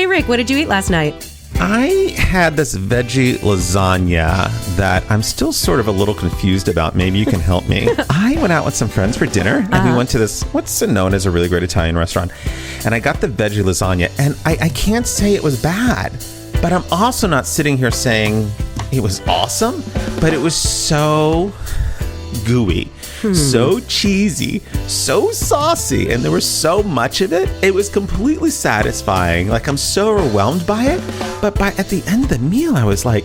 Rick, what did you eat last night? I had this veggie lasagna that I'm still sort of a little confused about. Maybe you can help me. I went out with some friends for dinner, and we went to this, what's known as a really great Italian restaurant. And I got the veggie lasagna, and I can't say it was bad, but I'm also not sitting here saying it was awesome, but it was so gooey. So cheesy, so saucy, and there was so much of it. It was completely satisfying. Like, I'm so overwhelmed by it. But at the end of the meal, I was like,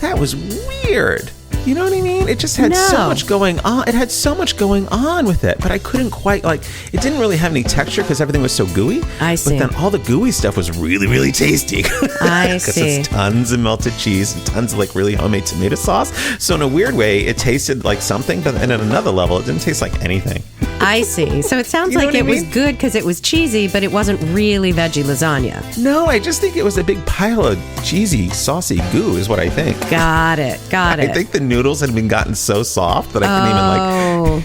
that was weird. You know what I mean? It just had so much going on. It had so much going on with it, but I couldn't quite, it didn't really have any texture because everything was so gooey. I see. But then all the gooey stuff was really, really tasty. I see. Because it's tons of melted cheese and tons of really homemade tomato sauce. So in a weird way, it tasted like something, but then at another level, it didn't taste like anything. I see. So it sounds like it was good because it was cheesy, but it wasn't really veggie lasagna. No, I just think it was a big pile of cheesy, saucy goo is what I think. Got it. I think the noodles had been gotten so soft that I couldn't even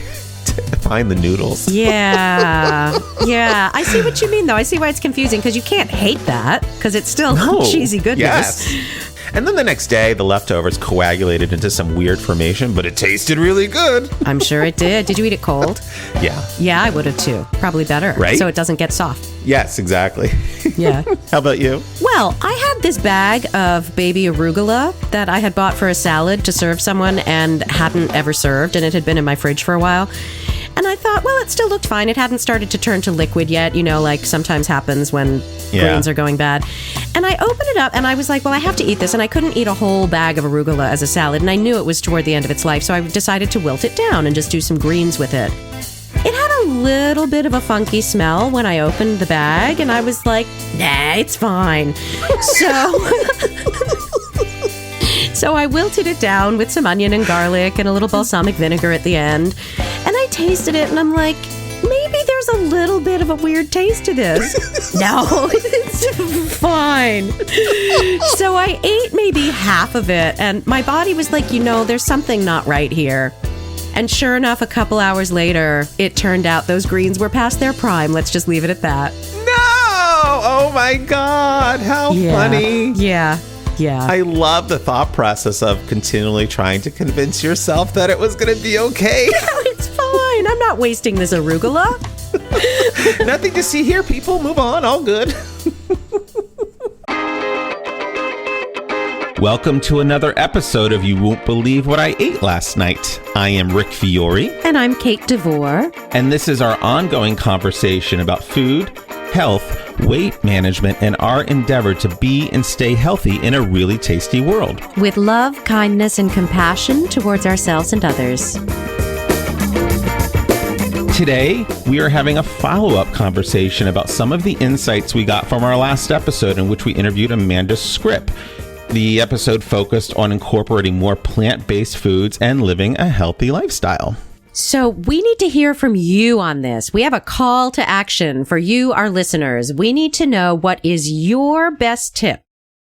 find the noodles. Yeah. I see what you mean, though. I see why it's confusing because you can't hate that because it's still cheesy goodness. Yes. And then the next day, the leftovers coagulated into some weird formation, but it tasted really good. I'm sure it did. Did you eat it cold? Yeah. Yeah, I would have too. Probably better. Right? So it doesn't get soft. Yes, exactly. Yeah. How about you? Well, I had this bag of baby arugula that I had bought for a salad to serve someone and hadn't ever served, and it had been in my fridge for a while. And I thought, well, it still looked fine. It hadn't started to turn to liquid yet, like sometimes happens when grains are going bad. And I opened it up and I was like, well, I have to eat this. And I couldn't eat a whole bag of arugula as a salad. And I knew it was toward the end of its life. So I decided to wilt it down and just do some greens with it. It had a little bit of a funky smell when I opened the bag. And I was like, nah, it's fine. So I wilted it down with some onion and garlic and a little balsamic vinegar at the end. And I tasted it and I'm like, maybe there's a little bit of a weird taste to this. No, it's fine. So I ate maybe half of it and my body was like, there's something not right here. And sure enough, a couple hours later, it turned out those greens were past their prime. Let's just leave it at that. No! Oh my God, how funny. Yeah. I love the thought process of continually trying to convince yourself that it was going to be okay. It's fine. I'm not wasting this arugula. Nothing to see here, people. Move on. All good. Welcome to another episode of You Won't Believe What I Ate Last Night. I am Rick Fiore. And I'm Kate DeVore. And this is our ongoing conversation about food, health, weight management, and our endeavor to be and stay healthy in a really tasty world. With love, kindness, and compassion towards ourselves and others. Today, we are having a follow-up conversation about some of the insights we got from our last episode in which we interviewed Amanda Skrip. The episode focused on incorporating more plant-based foods and living a healthy lifestyle. So we need to hear from you on this. We have a call to action for you, our listeners. We need to know what is your best tip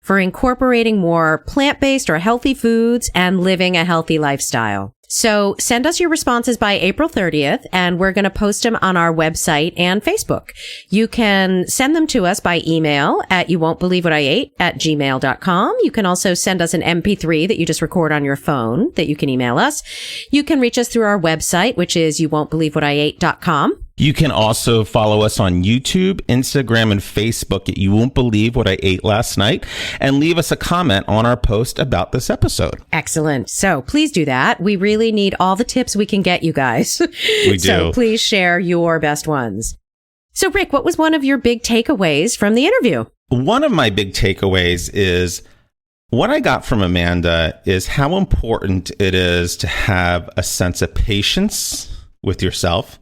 for incorporating more plant-based or healthy foods and living a healthy lifestyle. So send us your responses by April 30th, and we're going to post them on our website and Facebook. You can send them to us by email at youwon'tbelievewhatIate@gmail.com. You can also send us an MP3 that you just record on your phone that you can email us. You can reach us through our website, which is youwon'tbelievewhatIate.com. You can also follow us on YouTube, Instagram, and Facebook at You Won't Believe What I Ate Last Night, and leave us a comment on our post about this episode. Excellent. So please do that. We really need all the tips we can get, you guys. We do. So please share your best ones. So Rick, what was one of your big takeaways from the interview? One of my big takeaways is what I got from Amanda is how important it is to have a sense of patience with yourself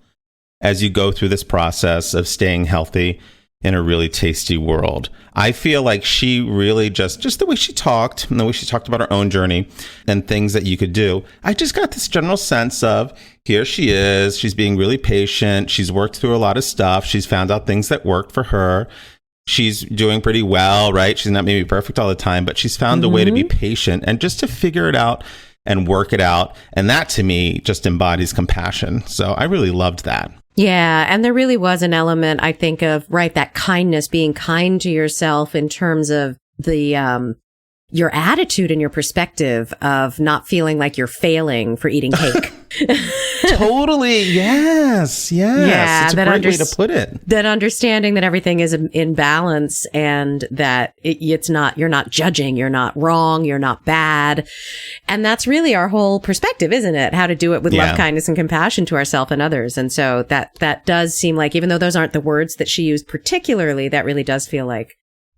as you go through this process of staying healthy in a really tasty world. I feel like she really just the way she talked and the way she talked about her own journey and things that you could do, I just got this general sense of here she is. She's being really patient. She's worked through a lot of stuff. She's found out things that worked for her. She's doing pretty well, right? She's not maybe perfect all the time, but she's found a way to be patient and just to figure it out and work it out. And that to me just embodies compassion. So I really loved that. Yeah. And there really was an element, I think, of, right, that kindness, being kind to yourself in terms of the, your attitude and your perspective of not feeling like you're failing for eating cake. Totally. Yes. Yeah, It's a great way to put it. That understanding that everything is in balance and that it's not, you're not judging, you're not wrong, you're not bad. And that's really our whole perspective, isn't it? How to do it with love, kindness, and compassion to ourselves and others. And so that does seem like, even though those aren't the words that she used particularly, that really does feel like,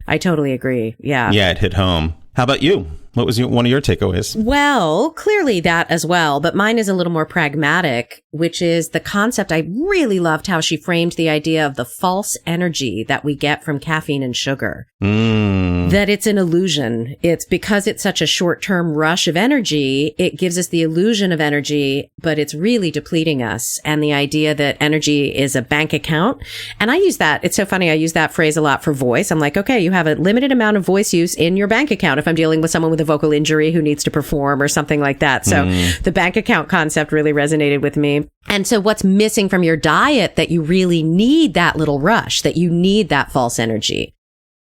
I totally agree. Yeah. Yeah, it hit home. How about you? What was one of your takeaways? Well, clearly that as well, but mine is a little more pragmatic, which is the concept. I really loved how she framed the idea of the false energy that we get from caffeine and sugar. That it's an illusion. It's because it's such a short-term rush of energy, it gives us the illusion of energy, but it's really depleting us. And the idea that energy is a bank account. And I use that. It's so funny. I use that phrase a lot for voice. I'm like, okay, you have a limited amount of voice use in your bank account if I'm dealing with someone with a vocal injury who needs to perform or something like that. So the bank account concept really resonated with me. And so what's missing from your diet that you really need that little rush, that you need that false energy?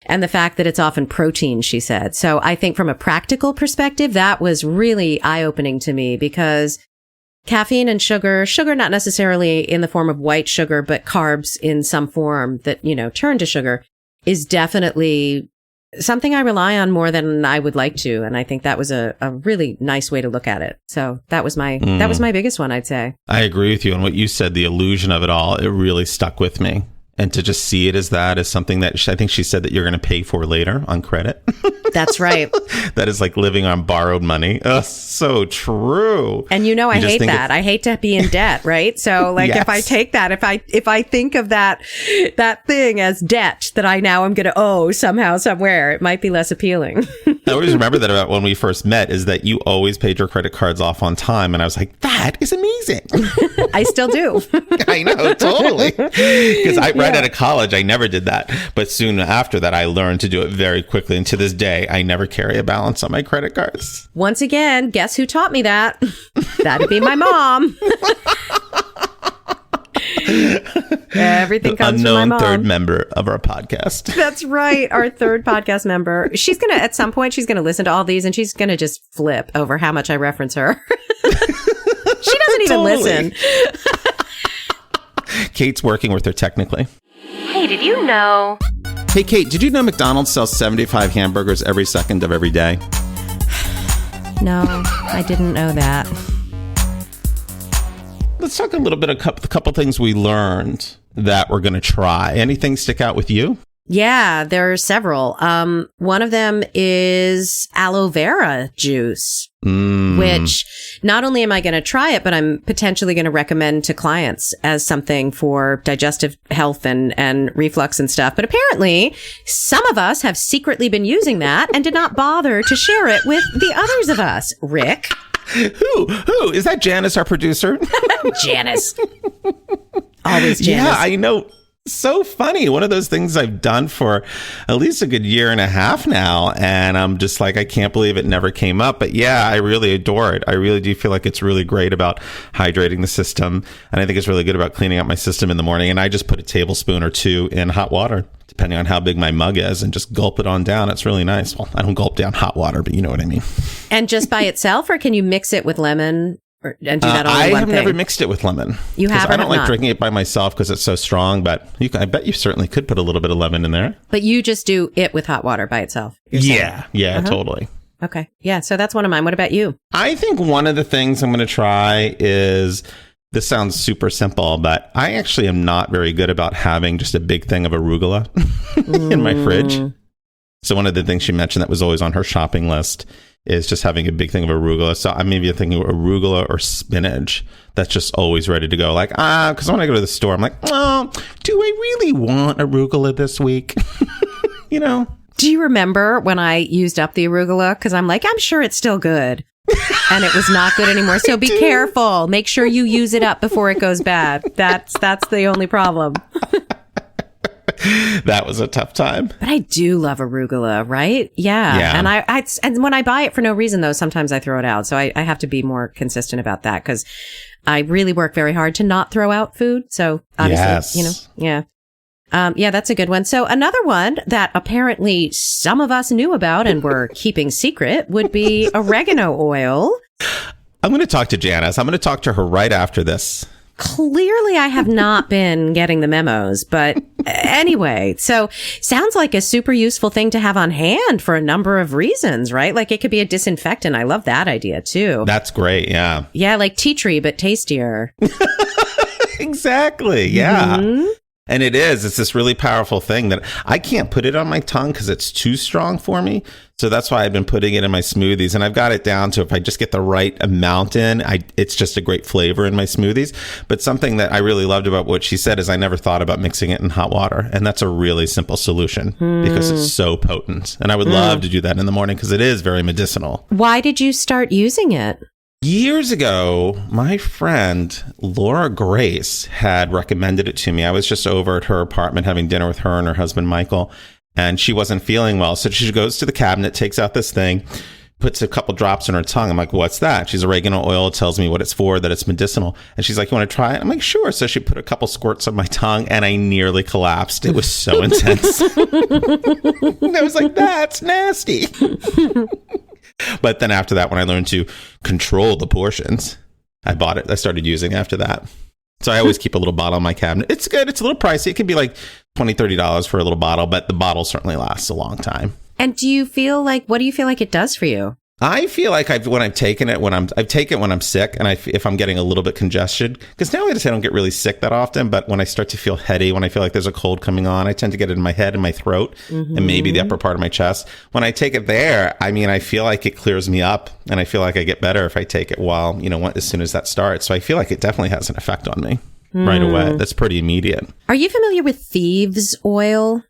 And the fact that it's often protein, she said. So I think from a practical perspective, that was really eye-opening to me, because caffeine and sugar not necessarily in the form of white sugar, but carbs in some form that, turn to sugar, is definitely something I rely on more than I would like to. And I think that was a really nice way to look at it. So that was my biggest one, I'd say. I agree with you. And what you said, the illusion of it all, it really stuck with me. And to just see it as that is something that I think she said that you're going to pay for later on credit. That's right. That is like living on borrowed money. Oh, so true. And I hate that. I hate to be in debt, right? So like Yes. if I take that, if I think of that thing as debt that I now am going to owe somehow, somewhere, it might be less appealing. I always remember that about when we first met, is that you always paid your credit cards off on time. And I was like, that is amazing. I still do. I know, totally. Because right out of college, I never did that. But soon after that, I learned to do it very quickly. And to this day, I never carry a balance on my credit cards. Once again, guess who taught me that? That'd be my mom. Everything comes from my mom. Unknown third member of our podcast. That's right. Our third podcast member. She's going to, at some point, she's going to listen to all these and she's going to just flip over how much I reference her. She doesn't even listen. Kate's working with her technically. Hey, did you know? Hey, Kate, did you know McDonald's sells 75 hamburgers every second of every day? No, I didn't know that. Let's talk a little bit, a couple things we learned that we're going to try. Anything stick out with you? Yeah, there are several. One of them is aloe vera juice, which not only am I going to try it, but I'm potentially going to recommend to clients as something for digestive health and reflux and stuff. But apparently some of us have secretly been using that and did not bother to share it with the others of us. Rick? Who? Is that Janice, our producer? Janice. Always Janice. Yeah, I know. So funny. One of those things I've done for at least a good year and a half now. And I'm just like, I can't believe it never came up. But yeah, I really adore it. I really do feel like it's really great about hydrating the system. And I think it's really good about cleaning up my system in the morning. And I just put a tablespoon or two in hot water, depending on how big my mug is, and just gulp it on down. It's really nice. Well, I don't gulp down hot water, but you know what I mean. And just by itself, or can you mix it with lemon? And do that on one I have thing? Never mixed it with lemon. You have? I don't like drinking it by myself because it's so strong, but I bet you certainly could put a little bit of lemon in there. But you just do it with hot water by itself? Yeah, totally. Okay. Yeah, so that's one of mine. What about you? I think one of the things I'm going to try is, this sounds super simple, but I actually am not very good about having just a big thing of arugula in my fridge. So one of the things she mentioned that was always on her shopping list is just having a big thing of arugula. So I'm maybe thinking arugula or spinach. That's just always ready to go. Like, because when I go to the store, I'm like, oh, do I really want arugula this week? You know? Do you remember when I used up the arugula? Because I'm like, I'm sure it's still good. And it was not good anymore. So be careful. Make sure you use it up before it goes bad. That's the only problem. That was a tough time. But I do love arugula, right? Yeah. Yeah. And when I buy it for no reason, though, sometimes I throw it out. So I have to be more consistent about that because I really work very hard to not throw out food. So obviously, yeah. Yeah, that's a good one. So another one that apparently some of us knew about and were keeping secret would be oregano oil. I'm going to talk to Janice. I'm going to talk to her right after this. Clearly, I have not been getting the memos, but anyway, so sounds like a super useful thing to have on hand for a number of reasons, right? Like it could be a disinfectant. I love that idea too. That's great. Yeah. Yeah, like tea tree, but tastier. Exactly. Yeah. Mm-hmm. And it's this really powerful thing that I can't put it on my tongue because it's too strong for me. So that's why I've been putting it in my smoothies. And I've got it down to if I just get the right amount in, it's just a great flavor in my smoothies. But something that I really loved about what she said is I never thought about mixing it in hot water. And that's a really simple solution because it's so potent. And I would love to do that in the morning because it is very medicinal. Why did you start using it? Years ago, my friend Laura Grace had recommended it to me. I was just over at her apartment having dinner with her and her husband, Michael, and she wasn't feeling well. So she goes to the cabinet, takes out this thing, puts a couple drops in her tongue. I'm like, what's that? She's oregano oil. It tells me what it's for, that it's medicinal. And she's like, you want to try it? I'm like, sure. So she put a couple squirts on my tongue and I nearly collapsed. It was so intense. And I was like, that's nasty. But then after that, when I learned to control the portions, I bought it. I started using it after that. So I always keep a little bottle in my cabinet. It's good. It's a little pricey. It could be like $20, $30 for a little bottle, but the bottle certainly lasts a long time. And what do you feel like it does for you? I feel like I've taken it when I'm sick and if I'm getting a little bit congested, because nowadays I don't get really sick that often, but when I start to feel heady, when I feel like there's a cold coming on, I tend to get it in my head and my throat and maybe the upper part of my chest. When I take it there, I feel like it clears me up and I feel like I get better if I take it while, as soon as that starts. So I feel like it definitely has an effect on me right away. That's pretty immediate. Are you familiar with Thieves Oil?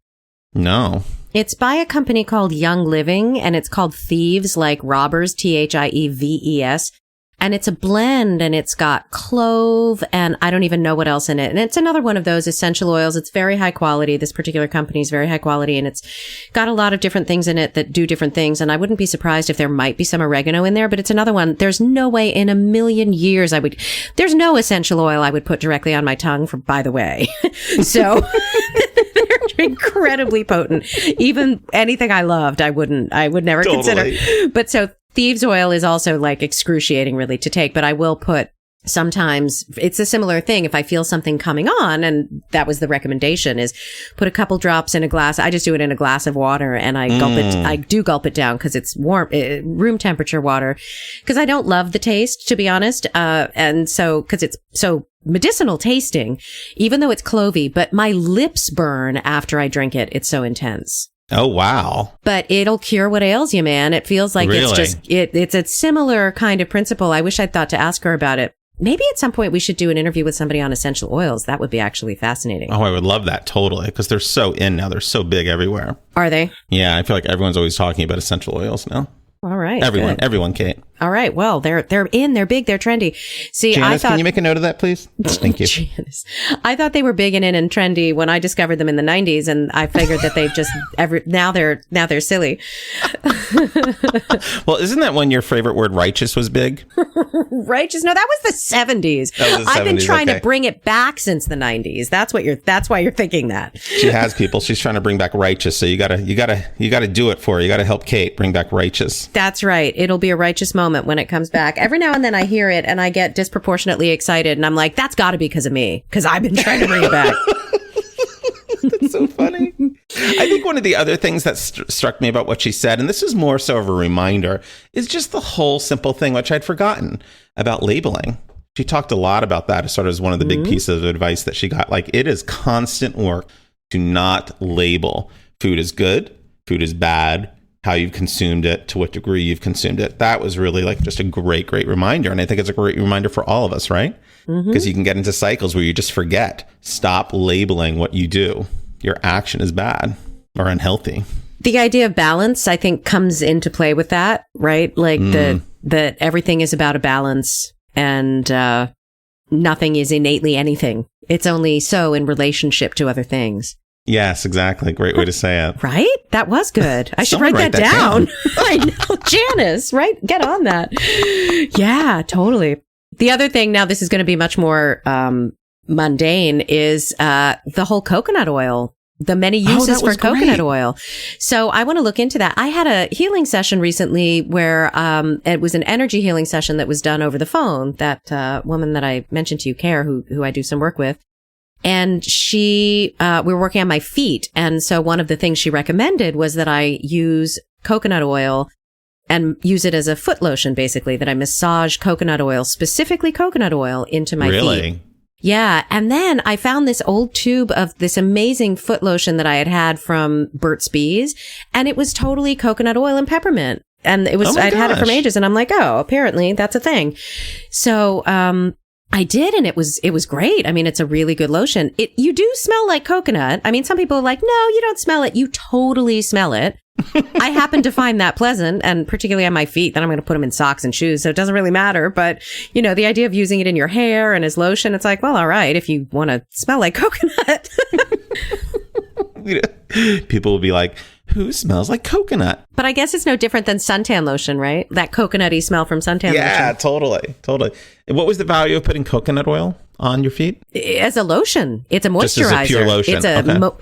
No. It's by a company called Young Living, and it's called Thieves, like robbers, Thieves. And it's a blend, and it's got clove, and I don't even know what else in it. And it's another one of those essential oils. It's very high quality. This particular company is very high quality, and it's got a lot of different things in it that do different things. And I wouldn't be surprised if there might be some oregano in there, but it's another one. There's no way in a million years there's no essential oil I would put directly on my tongue, by the way. So they're incredibly potent. Even anything I loved, I would never consider. But so Thieves oil is also like excruciating really to take, but I will put sometimes it's a similar thing. If I feel something coming on, and that was the recommendation, is put a couple drops in a glass. I just do it in a glass of water and I gulp it. I do gulp it down because it's warm, room temperature water, because I don't love the taste, to be honest. And so, because it's so medicinal tasting, even though it's clovey, but my lips burn after I drink it. It's so intense. Oh, wow. But it'll cure what ails you, man. It feels like it's just, it's a similar kind of principle. I wish I'd thought to ask her about it. Maybe at some point we should do an interview with somebody on essential oils. That would be actually fascinating. Oh, I would love that. Totally. Because they're so in now. They're so big everywhere. Are they? Yeah. I feel like everyone's always talking about essential oils now. All right. Everyone, Kate. All right. Well, they're in, they're big, they're trendy. See, Janice, can you make a note of that, please? Thank you. Janice. I thought they were big and in and trendy when I discovered them in the 90s, and I figured that they've just now they're silly. Well, isn't that when your favorite word righteous was big? Righteous? No, that was the 70s. I've been trying to bring it back since the 90s. That's why you're thinking that. She has people. She's trying to bring back righteous. So you gotta do it for her. You gotta help Kate bring back righteous. That's right. It'll be a righteous moment when it comes back. Every now and then I hear it and I get disproportionately excited, and I'm like, that's got to be because of me, because I've been trying to bring it back. That's so funny. I think one of the other things that struck me about what she said, and this is more so of a reminder, is just the whole simple thing, which I'd forgotten, about labeling. She talked a lot about that as sort of as one of the big pieces of advice that she got. Like, it is constant work to not label. Food is good, food is bad, how you've consumed it, to what degree you've consumed it. That was really like just a great reminder. And I think it's a great reminder for all of us, right? Because you can get into cycles where you just forget. Stop labeling what you do. Your action is bad or unhealthy. The idea of balance, I think, comes into play with that, right? Like that everything is about a balance, and nothing is innately anything. It's only so in relationship to other things. Yes, exactly. Great way to say it. Right? That was good. I should Someone write that down. I know. Janice, right? Get on that. Yeah, totally. The other thing, now this is going to be much more mundane, is the whole coconut oil. The many uses for coconut oil. So I want to look into that. I had a healing session recently where it was an energy healing session that was done over the phone. That woman that I mentioned to you, Care, who I do some work with. And we were working on my feet. And so one of the things she recommended was that I use coconut oil and use it as a foot lotion, basically, that I massage coconut oil, specifically coconut oil, into my feet. Really? Yeah. And then I found this old tube of this amazing foot lotion that I had from Burt's Bees. And it was totally coconut oil and peppermint. And it was, I'd had it from ages. And I'm like, oh, apparently that's a thing. So, I did. And it was great. I mean, it's a really good lotion. You do smell like coconut. I mean, some people are like, no, you don't smell it. You totally smell it. I happen to find that pleasant, and particularly on my feet. Then I'm going to put them in socks and shoes, so it doesn't really matter. But, you know, the idea of using it in your hair and as lotion, it's like, well, all right, if you want to smell like coconut. People will be like, who smells like coconut? But I guess it's no different than suntan lotion, right? That coconutty smell from suntan lotion. Yeah, totally. And what was the value of putting coconut oil on your feet? As a lotion. It's a moisturizer. Just as a pure lotion.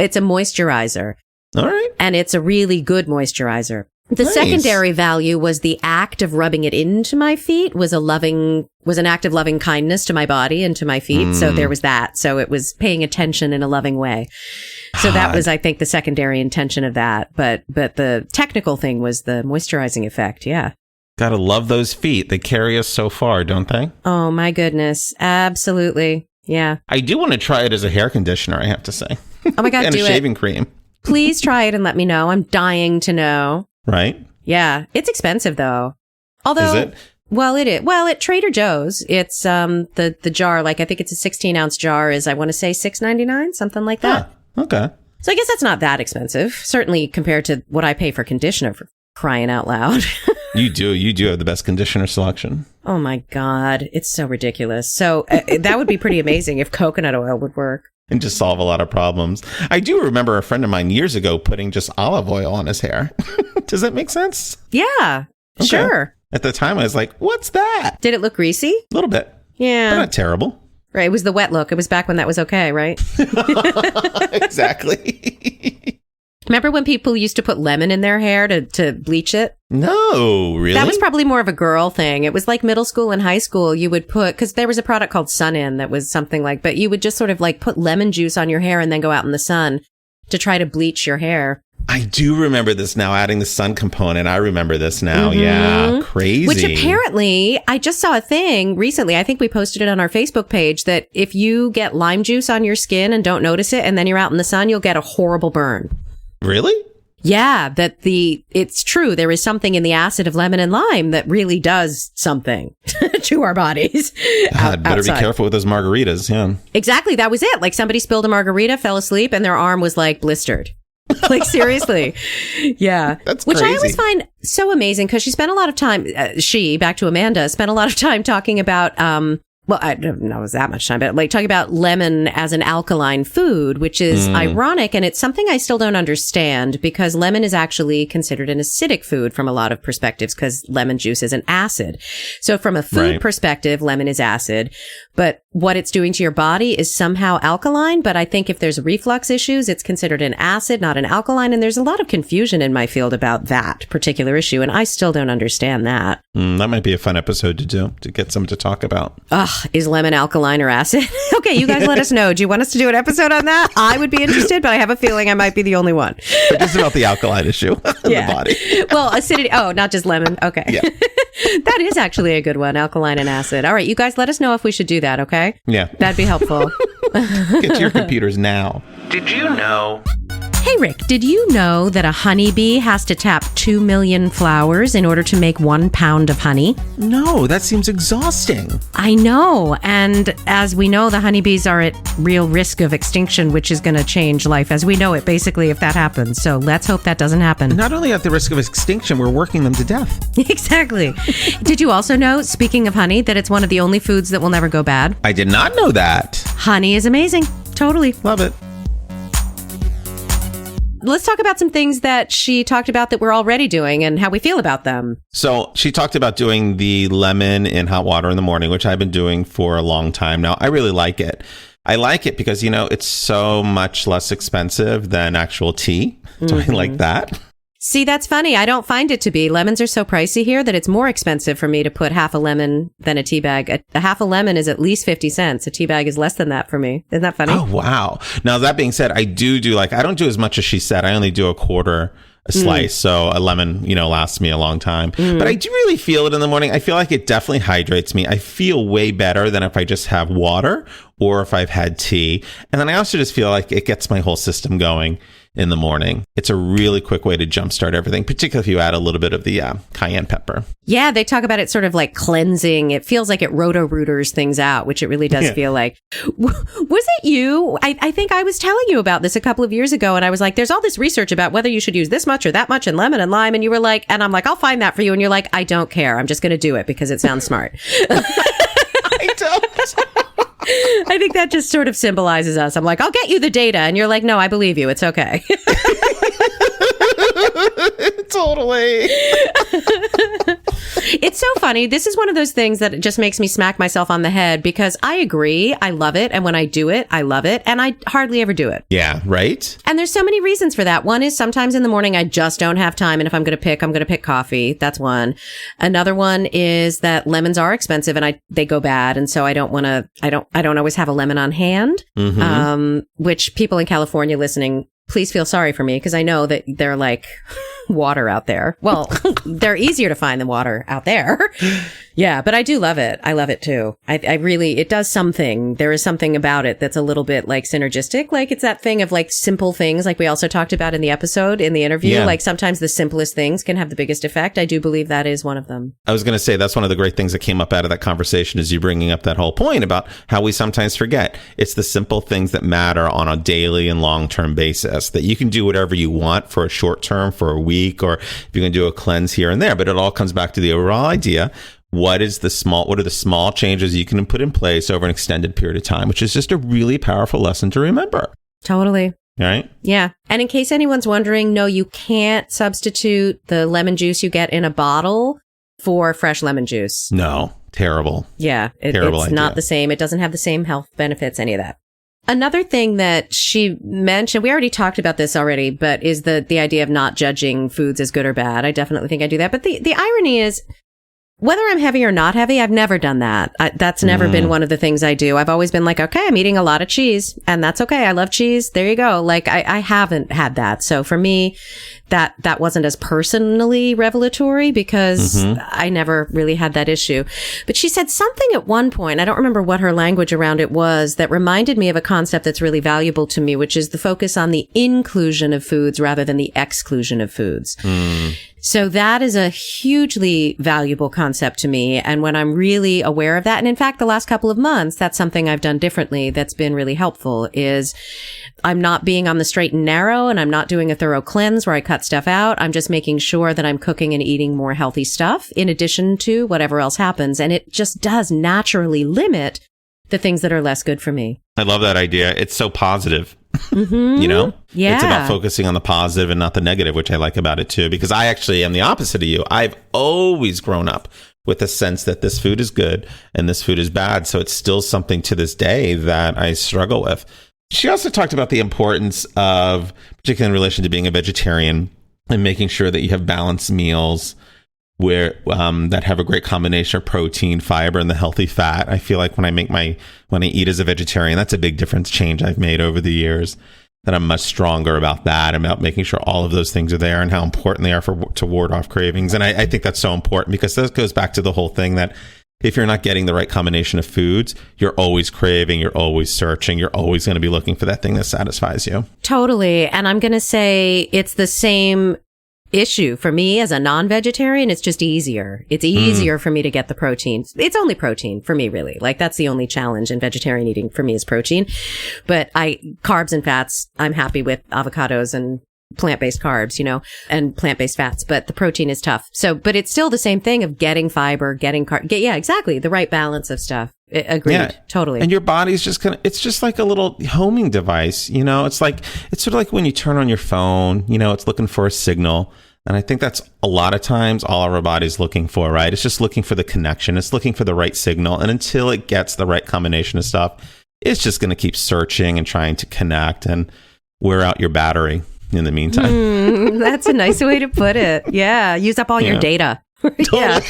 It's a moisturizer. All right. And it's a really good moisturizer. The Nice. secondary value was the act of rubbing it into my feet was an act of loving kindness to my body and to my feet. So there was that. So it was paying attention in a loving way. So that was, I think, the secondary intention of that. But the technical thing was the moisturizing effect. Yeah. Gotta love those feet. They carry us so far, don't they? Oh, my goodness. Absolutely. Yeah. I do want to try it as a hair conditioner, I have to say. Oh, my God, and do a it. shaving cream. Please try it and let me know. I'm dying to know. Right? Yeah. It's expensive, though. Although, Is it? Well, it is. Well, at Trader Joe's, it's the jar, like I think it's a 16-ounce jar is, I want to say $6.99, something like that. Huh. Okay. So I guess that's not that expensive, certainly compared to what I pay for conditioner, for crying out loud. You do have the best conditioner selection. Oh my God. It's so ridiculous. So that would be pretty amazing if coconut oil would work. And just solve a lot of problems. I do remember a friend of mine years ago putting just olive oil on his hair. Does that make sense? Yeah, Okay. sure. At the time, I was like, what's that? Did it look greasy? A little bit. Yeah. But not terrible. Right. It was the wet look. It was back when that was okay, right? Exactly. Remember when people used to put lemon in their hair to bleach it? No, really? That was probably more of a girl thing. It was like middle school and high school. You would put, because there was a product called Sun In that was something like, but you would just sort of like put lemon juice on your hair and then go out in the sun to try to bleach your hair. I do remember this now, adding the sun component. I remember this now. Yeah, crazy. Which apparently, I just saw a thing recently. I think we posted it on our Facebook page that if you get lime juice on your skin and don't notice it, and then you're out in the sun, you'll get a horrible burn. Really? Yeah, it's true. There is something in the acid of lemon and lime that really does something to our bodies. God, better outside. be careful with those margaritas. Yeah. Exactly. That was it. Like somebody spilled a margarita, fell asleep, and their arm was like blistered. Like seriously. Yeah. That's Which crazy. I always find so amazing because she spent a lot of time, back to Amanda, spent a lot of time talking about, well, I don't know it was that much time, but like talking about lemon as an alkaline food, which is ironic. And it's something I still don't understand because lemon is actually considered an acidic food from a lot of perspectives because lemon juice is an acid. So from a food perspective, lemon is acid, but what it's doing to your body is somehow alkaline. But I think if there's reflux issues, it's considered an acid, not an alkaline. And there's a lot of confusion in my field about that particular issue. And I still don't understand that. That might be a fun episode to do, to get someone to talk about. Is lemon alkaline or acid? Okay, you guys let us know. Do you want us to do an episode on that? I would be interested, but I have a feeling I might be the only one. But just about the alkaline issue of the body. Well, acidity. Oh, not just lemon. Okay. Yeah. That is actually a good one, alkaline and acid. All right, you guys let us know if we should do that, okay? Yeah. That'd be helpful. Get to your computers now. Did you know? Hey, Rick, did you know that a honeybee has to tap 2 million flowers in order to make 1 pound of honey? No, that seems exhausting. I know. And as we know, the honeybees are at real risk of extinction, which is going to change life as we know it, basically, if that happens. So let's hope that doesn't happen. Not only at the risk of extinction, we're working them to death. Exactly. Did you also know, speaking of honey, that it's one of the only foods that will never go bad? I did not know that. Honey is amazing. Totally. Love it. let's talk about some things that she talked about that we're already doing and how we feel about them. So she talked about doing the lemon in hot water in the morning, which I've been doing for a long time now. I really like it. I like it because, it's so much less expensive than actual tea. So I like that. See, that's funny. I don't find it to be. Lemons are so pricey here that it's more expensive for me to put half a lemon than a tea bag. A half a lemon is at least 50 cents. A tea bag is less than that for me. Isn't that funny? Oh, wow. Now, that being said, I do I don't do as much as she said. I only do a quarter a slice. So a lemon, lasts me a long time. But I do really feel it in the morning. I feel like it definitely hydrates me. I feel way better than if I just have water or if I've had tea. And then I also just feel like it gets my whole system going in the morning. It's a really quick way to jumpstart everything, particularly if you add a little bit of the cayenne pepper. Yeah, they talk about it sort of like cleansing. It feels like it roto-rooters things out, which it really does feel like. Was it you? I think I was telling you about this a couple of years ago, and I was like, there's all this research about whether you should use this much or that much in lemon and lime, and you were like, and I'm like, I'll find that for you, and you're like, I don't care. I'm just going to do it because it sounds smart. I don't. I think that just sort of symbolizes us. I'm like, I'll get you the data. And you're like, no, I believe you. It's okay. Totally. It's so funny. This is one of those things that just makes me smack myself on the head because I agree. I love it. And when I do it, I love it. And I hardly ever do it. Yeah, right? And there's so many reasons for that. One is sometimes in the morning, I just don't have time. And if I'm going to pick coffee. That's one. Another one is that lemons are expensive and they go bad. And so I don't always have a lemon on hand, which people in California listening, please feel sorry for me because I know that they're like water out there. Well, they're easier to find than water out there. Yeah, but I do love it. I love it too. I really, it does something. There is something about it that's a little bit like synergistic. Like it's that thing of like simple things like we also talked about in the episode, in the interview. Yeah. Like sometimes the simplest things can have the biggest effect. I do believe that is one of them. I was going to say that's one of the great things that came up out of that conversation is you bringing up that whole point about how we sometimes forget. It's the simple things that matter on a daily and long-term basis that you can do whatever you want for a short term, for a week, or if you're going to do a cleanse here and there. But it all comes back to the overall idea. What are the small changes you can put in place over an extended period of time, which is just a really powerful lesson to remember. Totally. Right? Yeah. And in case anyone's wondering, no, you can't substitute the lemon juice you get in a bottle for fresh lemon juice. No. Terrible. Yeah. It's idea. Not the same. It doesn't have the same health benefits, any of that. Another thing that she mentioned, we already talked about this already, but is the idea of not judging foods as good or bad. I definitely think I do that. But the irony is, whether I'm heavy or not heavy, I've never done that. That's never been one of the things I do. I've always been like, okay, I'm eating a lot of cheese and that's okay. I love cheese. There you go. Like I haven't had that. So for me, that wasn't as personally revelatory because I never really had that issue. But she said something at one point, I don't remember what her language around it was, that reminded me of a concept that's really valuable to me, which is the focus on the inclusion of foods rather than the exclusion of foods. So that is a hugely valuable concept to me. And when I'm really aware of that, and in fact, the last couple of months, that's something I've done differently that's been really helpful, is I'm not being on the straight and narrow, and I'm not doing a thorough cleanse where I cut stuff out. I'm just making sure that I'm cooking and eating more healthy stuff in addition to whatever else happens. And it just does naturally limit the things that are less good for me. I love that idea. It's so positive. You know? Yeah. It's about focusing on the positive and not the negative, which I like about it too, because I actually am the opposite of you. I've always grown up with a sense that this food is good and this food is bad. So it's still something to this day that I struggle with. She also talked about the importance of, particularly in relation to being a vegetarian, and making sure that you have balanced meals where that have a great combination of protein, fiber, and the healthy fat. I feel like when I eat as a vegetarian, that's a big difference change I've made over the years, that I'm much stronger about that, about making sure all of those things are there and how important they are to ward off cravings. And I think that's so important because that goes back to the whole thing that if you're not getting the right combination of foods, you're always craving, you're always searching, you're always going to be looking for that thing that satisfies you. Totally. And I'm going to say it's the same issue for me as a non-vegetarian. It's just easier. It's easier for me to get the protein. It's only protein for me, really. Like that's the only challenge in vegetarian eating for me is protein. But carbs and fats, I'm happy with avocados and plant-based carbs, and plant-based fats, but the protein is tough. So, but it's still the same thing of getting fiber, getting exactly. The right balance of stuff Agreed. Yeah. Totally. And your body's just it's just like a little homing device, it's sort of like when you turn on your phone, it's looking for a signal. And I think that's a lot of times all our body's looking for, right? It's just looking for the connection. It's looking for the right signal. And until it gets the right combination of stuff, it's just going to keep searching and trying to connect and wear out your battery in the meantime. That's a nice way to put it. Yeah. Use up all your data. Yeah.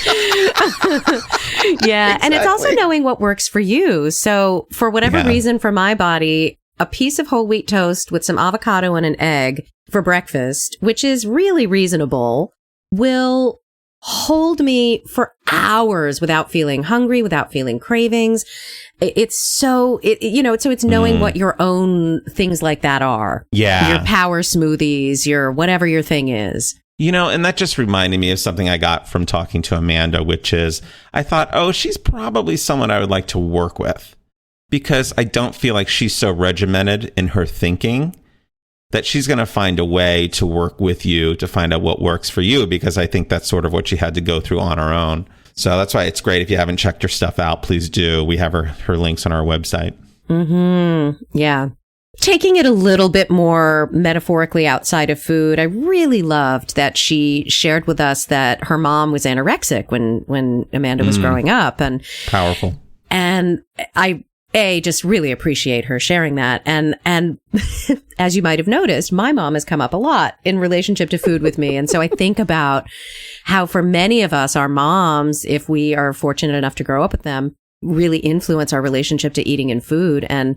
Yeah. And it's also knowing what works for you. So for whatever reason, for my body, a piece of whole wheat toast with some avocado and an egg for breakfast, which is really reasonable, will hold me for hours without feeling hungry, without feeling cravings. It's knowing what your own things like that are. Yeah. Your power smoothies, your whatever your thing is. And that just reminded me of something I got from talking to Amanda, which is I thought, she's probably someone I would like to work with because I don't feel like she's so regimented in her thinking that she's going to find a way to work with you to find out what works for you, because I think that's sort of what she had to go through on her own. So that's why it's great. If you haven't checked her stuff out, please do. We have her links on our website. Yeah. Taking it a little bit more metaphorically outside of food, I really loved that she shared with us that her mom was anorexic when Amanda was growing up. And powerful. And I just really appreciate her sharing that. And as you might have noticed, my mom has come up a lot in relationship to food with me. And so I think about how for many of us, our moms, if we are fortunate enough to grow up with them, really influence our relationship to eating and food and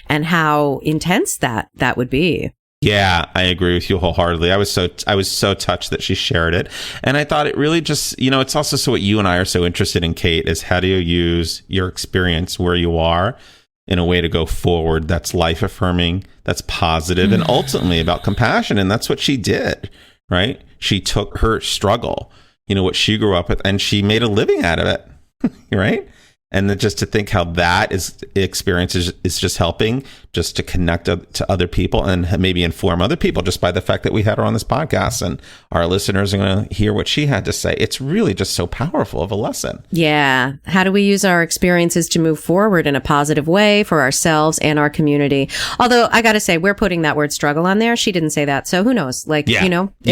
how intense that would be. Yeah, I agree with you wholeheartedly. I was so touched that she shared it. And I thought it really just, it's also so what you and I are so interested in, Kate, is how do you use your experience where you are in a way to go forward that's life affirming, that's positive, and ultimately about compassion. And that's what she did, right? She took her struggle, what she grew up with, and she made a living out of it, right? And then just to think how that experience is just helping just to connect to other people and maybe inform other people just by the fact that we had her on this podcast and our listeners are going to hear what she had to say. It's really just so powerful of a lesson. Yeah. How do we use our experiences to move forward in a positive way for ourselves and our community? Although I got to say, we're putting that word struggle on there. She didn't say that. So who knows? It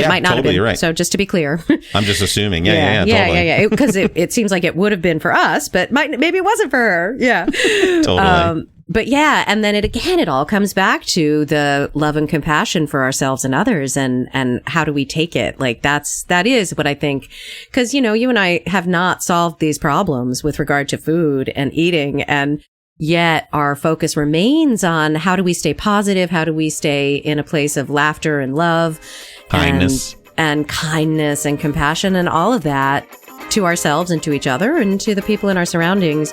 might not totally, have been. Right. So just to be clear. I'm just assuming. Yeah. Totally. Because it seems like it would have been for us, but maybe it wasn't for her. Yeah. Totally. But yeah, and then it all comes back to the love and compassion for ourselves and others, and how do we take it? Like that is what I think, because you and I have not solved these problems with regard to food and eating, and yet our focus remains on how do we stay positive, how do we stay in a place of laughter and love, and kindness and compassion and all of that to ourselves and to each other and to the people in our surroundings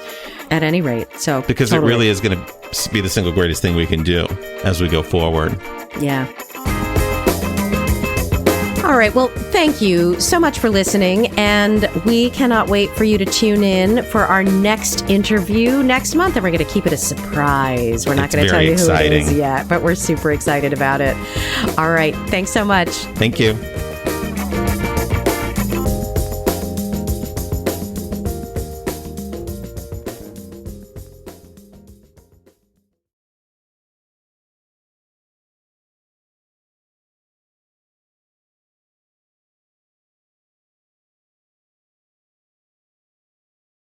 at any rate. So because it really is going to be the single greatest thing we can do as we go forward. Yeah. All right. Well, thank you so much for listening. And we cannot wait for you to tune in for our next interview next month. And we're going to keep it a surprise. We're not going to tell you who it is yet, but we're super excited about it. All right. Thanks so much. Thank you.